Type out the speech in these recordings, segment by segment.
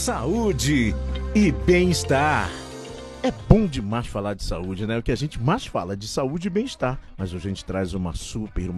saúde e bem-estar. É bom demais falar de saúde, né? O que a gente mais fala é de saúde e bem-estar. Mas hoje a gente traz uma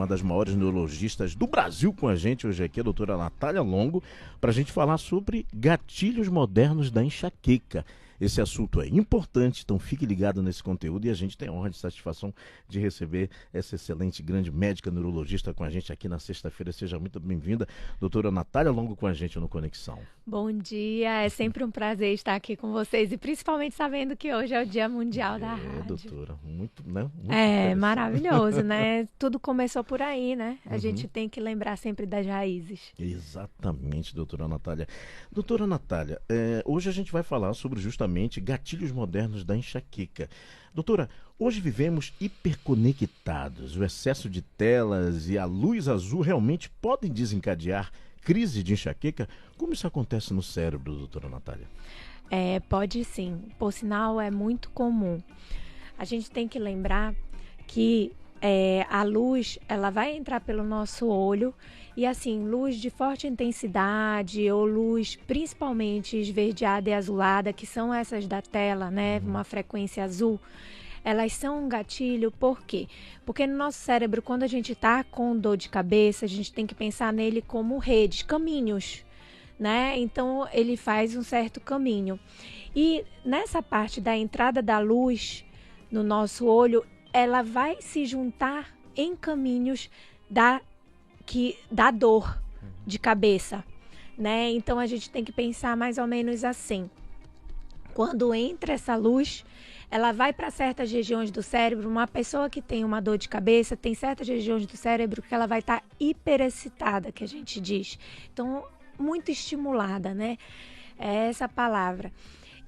das maiores neurologistas do Brasil com a gente hoje aqui, a doutora Natália Longo, para a gente falar sobre gatilhos modernos da enxaqueca. Esse assunto é importante, então fique ligado nesse conteúdo e a gente tem a honra e satisfação de receber essa excelente, grande médica neurologista com a gente aqui na sexta-feira. Seja muito bem-vinda, doutora Natália Longo, com a gente no Conexão. Bom dia, é sempre um prazer estar aqui com vocês e principalmente sabendo que hoje é o Dia Mundial da Rádio. Doutora, muito, né? Muito maravilhoso, né? Tudo começou por aí, né? A gente tem que lembrar sempre das raízes. Exatamente, doutora Natália. Doutora Natália, hoje a gente vai falar sobre justamente gatilhos modernos da enxaqueca. Doutora, hoje vivemos hiperconectados. O excesso de telas e a luz azul realmente podem desencadear crise de enxaqueca? Como isso acontece no cérebro, doutora Natália? Pode sim. Por sinal, é muito comum. A gente tem que lembrar que a luz, ela vai entrar pelo nosso olho e assim, luz de forte intensidade ou luz principalmente esverdeada e azulada, que são essas da tela, né? Uma frequência azul. Elas são um gatilho, por quê? Porque no nosso cérebro, quando a gente está com dor de cabeça, a gente tem que pensar nele como redes, caminhos, né? Então, ele faz um certo caminho. E nessa parte da entrada da luz no nosso olho, ela vai se juntar em caminhos da dor de cabeça, né? Então, a gente tem que pensar mais ou menos assim. Quando entra essa luz, ela vai para certas regiões do cérebro. Uma pessoa que tem uma dor de cabeça tem certas regiões do cérebro que ela vai estar hiperexcitada, que a gente diz. Então, muito estimulada, né? É essa palavra.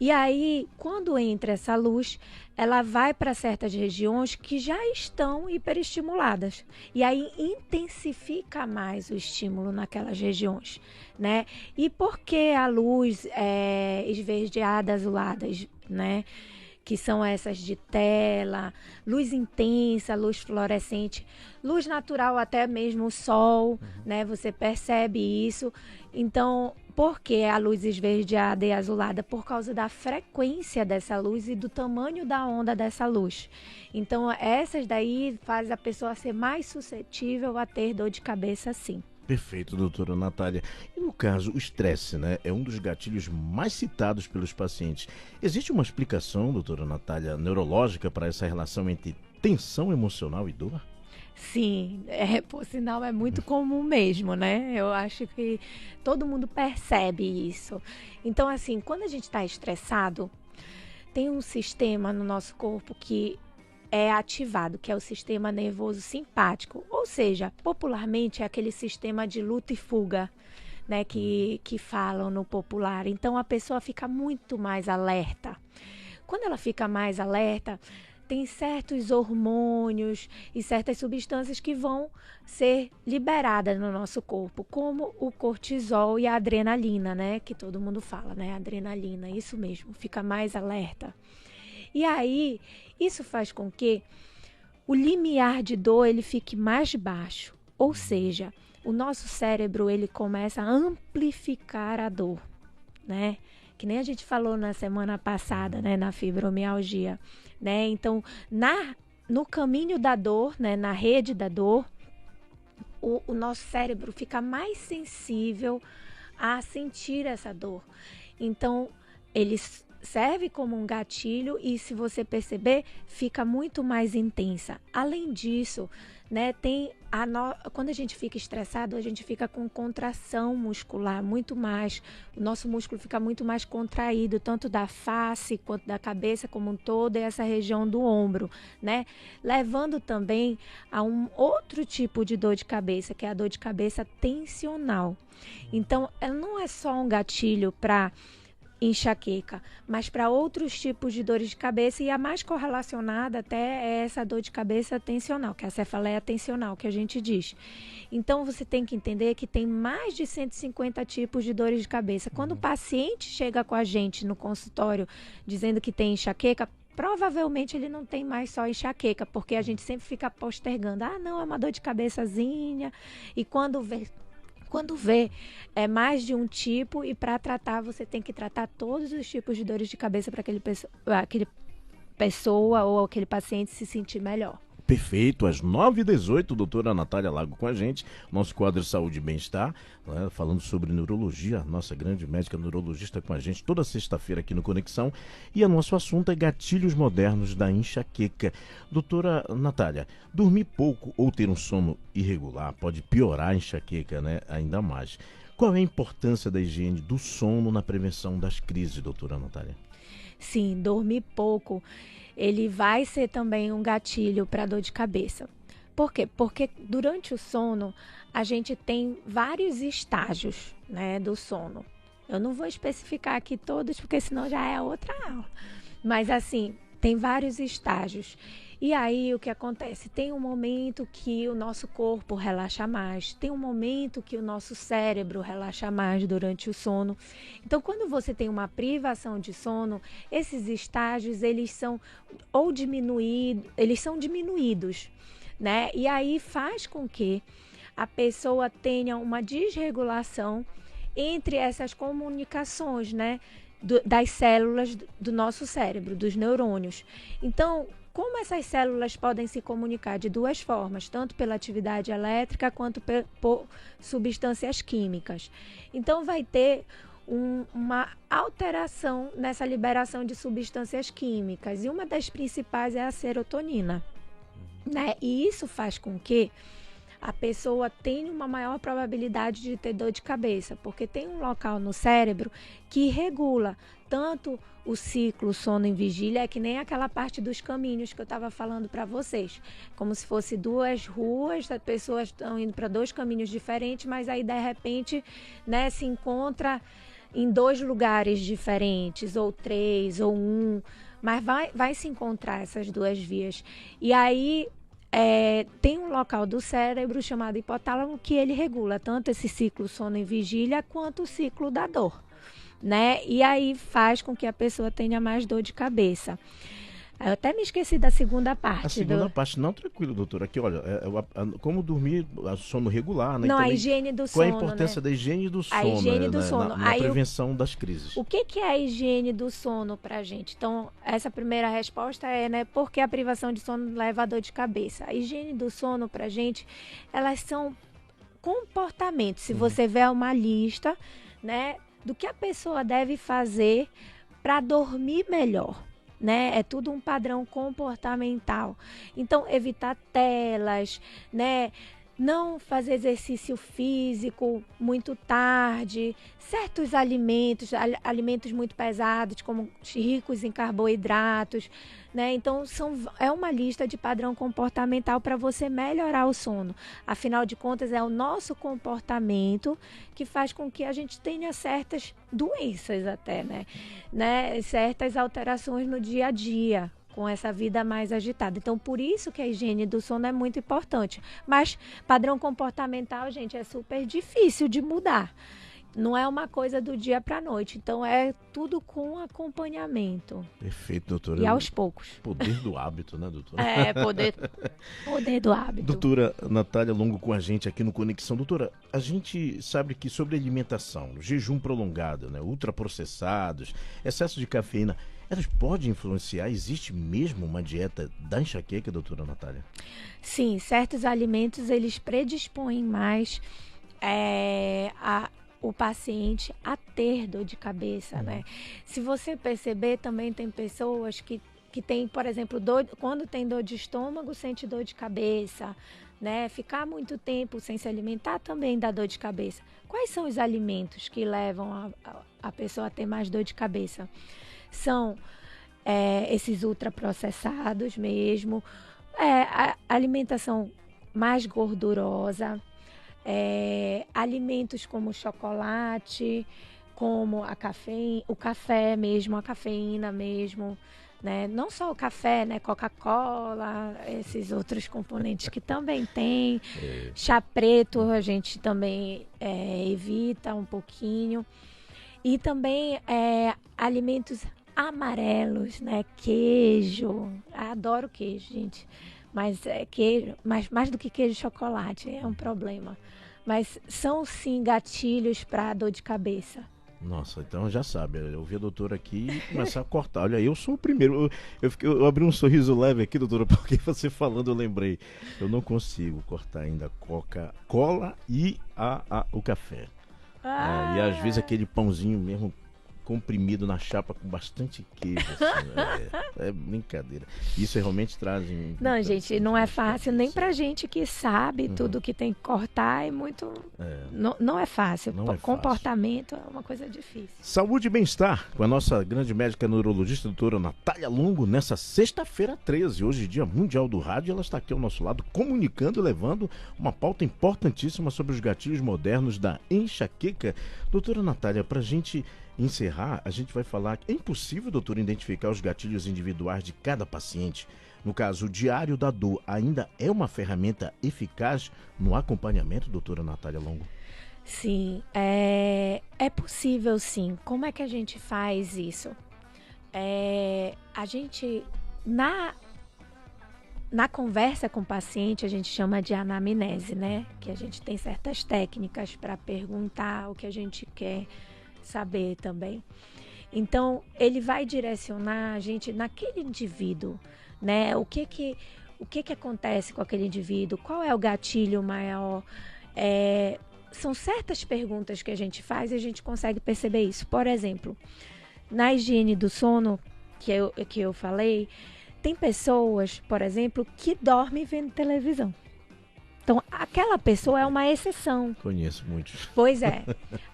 E aí, quando entra essa luz, ela vai para certas regiões que já estão hiperestimuladas. E aí intensifica mais o estímulo naquelas regiões, né? E por que a luz esverdeada, azulada, né? Que são essas de tela, luz intensa, luz fluorescente, luz natural, até mesmo o sol, né? Você percebe isso. Então, por que a luz esverdeada e azulada? Por causa da frequência dessa luz e do tamanho da onda dessa luz. Então, essas daí fazem a pessoa ser mais suscetível a ter dor de cabeça, sim. Perfeito, doutora Natália. E no caso, o estresse, né, é um dos gatilhos mais citados pelos pacientes. Existe uma explicação, doutora Natália, neurológica para essa relação entre tensão emocional e dor? Sim, por sinal é muito comum mesmo, né? Eu acho que todo mundo percebe isso. Então, assim, quando a gente está estressado, tem um sistema no nosso corpo que é ativado, que é o sistema nervoso simpático, ou seja, popularmente é aquele sistema de luta e fuga, né, que falam no popular. Então a pessoa fica muito mais alerta. Quando ela fica mais alerta, tem certos hormônios e certas substâncias que vão ser liberadas no nosso corpo, como o cortisol e a adrenalina, né, que todo mundo fala, né, adrenalina, isso mesmo, fica mais alerta. E aí, isso faz com que o limiar de dor ele fique mais baixo. Ou seja, o nosso cérebro ele começa a amplificar a dor, né? Que nem a gente falou na semana passada, né? Na fibromialgia, né? Então, no caminho da dor, né? Na rede da dor, o nosso cérebro fica mais sensível a sentir essa dor. Então, eles serve como um gatilho e, se você perceber, fica muito mais intensa. Além disso, né, quando a gente fica estressado, a gente fica com contração muscular muito mais. O nosso músculo fica muito mais contraído, tanto da face quanto da cabeça como um todo, e essa região do ombro, né? Levando também a um outro tipo de dor de cabeça, que é a dor de cabeça tensional. Então, ela não é só um gatilho para enxaqueca, mas para outros tipos de dores de cabeça, e a mais correlacionada até é essa dor de cabeça tensional, que é a cefaleia tensional, que a gente diz. Então, você tem que entender que tem mais de 150 tipos de dores de cabeça. Quando o paciente chega com a gente no consultório dizendo que tem enxaqueca, provavelmente ele não tem mais só enxaqueca, porque a gente sempre fica postergando. Ah, não, é uma dor de cabeçazinha. E quando Quando vê, é mais de um tipo, e para tratar, você tem que tratar todos os tipos de dores de cabeça para aquele pessoa ou aquele paciente se sentir melhor. Perfeito, às 9h18, doutora Natália Lago com a gente, nosso quadro Saúde e Bem-Estar, né, falando sobre neurologia, nossa grande médica neurologista com a gente toda sexta-feira aqui no Conexão, e o nosso assunto é gatilhos modernos da enxaqueca. Doutora Natália, dormir pouco ou ter um sono irregular pode piorar a enxaqueca, né, ainda mais. Qual é a importância da higiene do sono na prevenção das crises, doutora Natália? Sim, dormir pouco, ele vai ser também um gatilho para dor de cabeça. Por quê? Porque durante o sono, a gente tem vários estágios, né, do sono. Eu não vou especificar aqui todos, porque senão já é outra aula. Mas assim, tem vários estágios. E aí, o que acontece? Tem um momento que o nosso corpo relaxa mais, tem um momento que o nosso cérebro relaxa mais durante o sono. Então, quando você tem uma privação de sono, esses estágios, eles são diminuídos, né? E aí faz com que a pessoa tenha uma desregulação entre essas comunicações, né? Das células do nosso cérebro, dos neurônios. Então, como essas células podem se comunicar de duas formas, tanto pela atividade elétrica quanto por substâncias químicas. Então, vai ter uma alteração nessa liberação de substâncias químicas, e uma das principais é a serotonina, né? E isso faz com que a pessoa tem uma maior probabilidade de ter dor de cabeça, porque tem um local no cérebro que regula tanto o ciclo sono em vigília, é que nem aquela parte dos caminhos que eu estava falando para vocês, como se fosse duas ruas, as pessoas estão indo para dois caminhos diferentes, mas aí de repente, né, se encontra em dois lugares diferentes, ou três, ou um, mas vai se encontrar essas duas vias. E aí tem um local do cérebro chamado hipotálamo que ele regula tanto esse ciclo sono em vigília quanto o ciclo da dor, né? E aí faz com que a pessoa tenha mais dor de cabeça. Eu até me esqueci da segunda parte. A segunda parte, não, tranquilo, doutora. Aqui, olha, como dormir, sono regular, né? Não, também, a higiene do sono, qual é a importância, né, da higiene do sono? A higiene do sono. Na prevenção das crises. O que é a higiene do sono pra gente? Então, essa primeira resposta é, né, porque a privação de sono leva a dor de cabeça. A higiene do sono pra gente, elas são comportamentos. Se você vê uma lista, né, do que a pessoa deve fazer para dormir melhor, né? É tudo um padrão comportamental. Então, evitar telas, né? Não fazer exercício físico muito tarde, certos alimentos muito pesados, como ricos em carboidratos, né? Então, é uma lista de padrão comportamental para você melhorar o sono. Afinal de contas, é o nosso comportamento que faz com que a gente tenha certas doenças até, né? Certas alterações no dia a dia, com essa vida mais agitada. Então, por isso que a higiene do sono é muito importante. Mas padrão comportamental, gente, é super difícil de mudar. Não é uma coisa do dia para a noite. Então, é tudo com acompanhamento. Perfeito, doutora. E aos poucos. Poder do hábito, né, doutora? Poder do hábito. Doutora Natália Longo com a gente aqui no Conexão. Doutora, a gente sabe que sobre alimentação, jejum prolongado, né, ultraprocessados, excesso de cafeína, elas podem influenciar? Existe mesmo uma dieta da enxaqueca, doutora Natália? Sim, certos alimentos, eles predispõem mais o paciente a ter dor de cabeça, né? Se você perceber, também tem pessoas que tem, por exemplo, quando tem dor de estômago, sente dor de cabeça, né? Ficar muito tempo sem se alimentar também dá dor de cabeça. Quais são os alimentos que levam a pessoa a ter mais dor de cabeça? São esses ultraprocessados mesmo, a alimentação mais gordurosa, alimentos como chocolate, como o café mesmo, a cafeína mesmo, né? Não só o café, né? Coca-Cola, esses outros componentes que também tem. Chá preto a gente também evita um pouquinho. E também alimentos amarelos, né? Queijo. Adoro queijo, gente. Mas queijo, mais do que queijo, chocolate é um problema. mas são sim gatilhos para dor de cabeça. Nossa, então já sabe, eu vi a doutora aqui e começar a cortar. Olha, eu sou o primeiro. Eu abri um sorriso leve aqui, doutora, porque você falando eu lembrei. Eu não consigo cortar ainda a Coca-Cola e o café. E às vezes aquele pãozinho mesmo comprimido na chapa com bastante queijo. Assim, é brincadeira. Isso realmente traz. Não, gente, não é fácil nem pra gente que sabe tudo que tem que cortar. É muito. Não é fácil. Comportamento é uma coisa difícil. Saúde e bem-estar com a nossa grande médica neurologista, doutora Natália Longo, nessa sexta-feira 13. Hoje, Dia Mundial do Rádio. Ela está aqui ao nosso lado, comunicando e levando uma pauta importantíssima sobre os gatilhos modernos da enxaqueca. Doutora Natália, pra gente encerrar, a gente vai falar que é impossível, doutor, identificar os gatilhos individuais de cada paciente. No caso, o Diário da Dor ainda é uma ferramenta eficaz no acompanhamento, doutora Natália Longo? Sim, é possível sim. Como é que a gente faz isso? A gente, na conversa com o paciente, a gente chama de anamnese, né? Que a gente tem certas técnicas para perguntar o que a gente quer saber também. Então, ele vai direcionar a gente naquele indivíduo, né? O que acontece com aquele indivíduo? Qual é o gatilho maior? São certas perguntas que a gente faz e a gente consegue perceber isso. Por exemplo, na higiene do sono, que eu falei, tem pessoas, por exemplo, que dormem vendo televisão. Então, aquela pessoa é uma exceção. Conheço muitos. Pois é.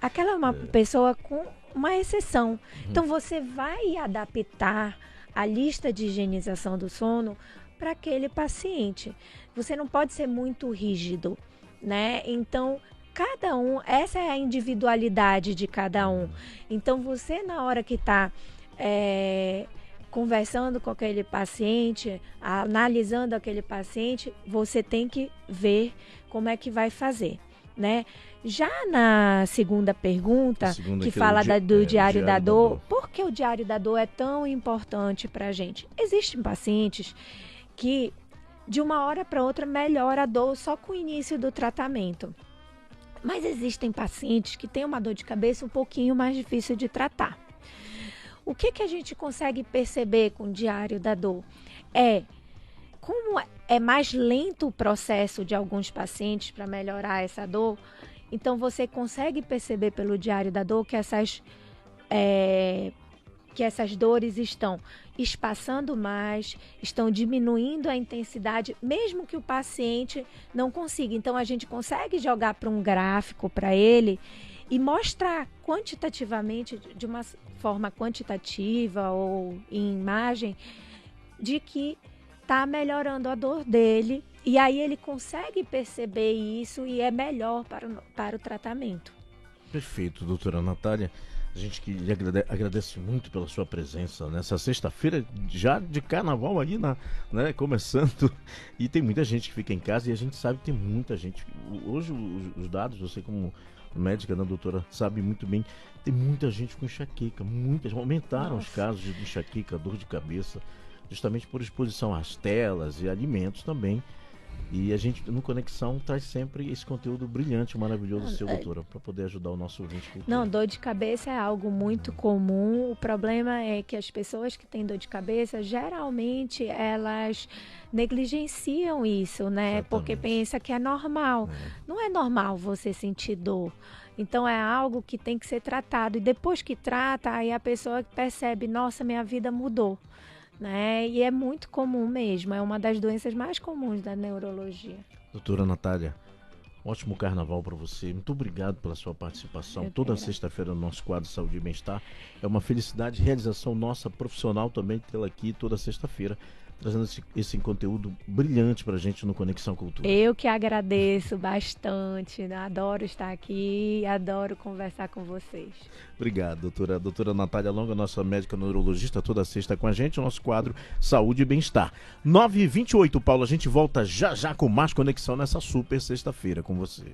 Aquela é uma pessoa com uma exceção. Então, você vai adaptar a lista de higienização do sono para aquele paciente. Você não pode ser muito rígido, né? Então, cada um, essa é a individualidade de cada um. Então, você, na hora que está conversando com aquele paciente, analisando aquele paciente, você tem que ver como é que vai fazer, né? Já na segunda pergunta, que fala do Diário da Dor, por que o Diário da Dor é tão importante para a gente? Existem pacientes que, de uma hora para outra, melhora a dor só com o início do tratamento. Mas existem pacientes que têm uma dor de cabeça um pouquinho mais difícil de tratar. O que a gente consegue perceber com o Diário da Dor? Como é mais lento o processo de alguns pacientes para melhorar essa dor, então você consegue perceber pelo Diário da Dor que essas dores estão espaçando mais, estão diminuindo a intensidade, mesmo que o paciente não consiga. Então, a gente consegue jogar para um gráfico para ele e mostrar quantitativamente, de uma forma quantitativa ou em imagem, de que está melhorando a dor dele, e aí ele consegue perceber isso e é melhor para o tratamento. Perfeito, doutora Natália. A gente que lhe agradece muito pela sua presença nessa sexta-feira, já de carnaval aí, né, começando. E tem muita gente que fica em casa e a gente sabe que tem muita gente. Hoje os dados, você como médica, né, doutora, sabe muito bem, tem muita gente com enxaqueca, aumentaram os casos de enxaqueca, dor de cabeça, justamente por exposição às telas e alimentos também. E a gente, no Conexão, traz sempre esse conteúdo brilhante, maravilhoso seu, doutora, para poder ajudar o nosso ouvinte. Não, dor de cabeça é algo muito comum. O problema é que as pessoas que têm dor de cabeça, geralmente, elas negligenciam isso, né? Exatamente. Porque pensa que é normal. Não é normal você sentir dor. Então, é algo que tem que ser tratado. E depois que trata, aí a pessoa percebe, nossa, minha vida mudou. Né? E é muito comum mesmo, é uma das doenças mais comuns da neurologia. Doutora Natália, ótimo carnaval para você, muito obrigado pela sua participação toda sexta-feira no nosso quadro Saúde e Bem-Estar. É uma felicidade, realização nossa profissional também tê-la aqui toda sexta-feira, trazendo esse conteúdo brilhante pra gente no Conexão Cultura. Eu que agradeço bastante, né? Adoro estar aqui, adoro conversar com vocês. Obrigado, doutora. Doutora Natália Longo, nossa médica neurologista, toda sexta com a gente, o nosso quadro Saúde e Bem-Estar. 9h28, Paulo, a gente volta já com mais Conexão nessa super sexta-feira com você.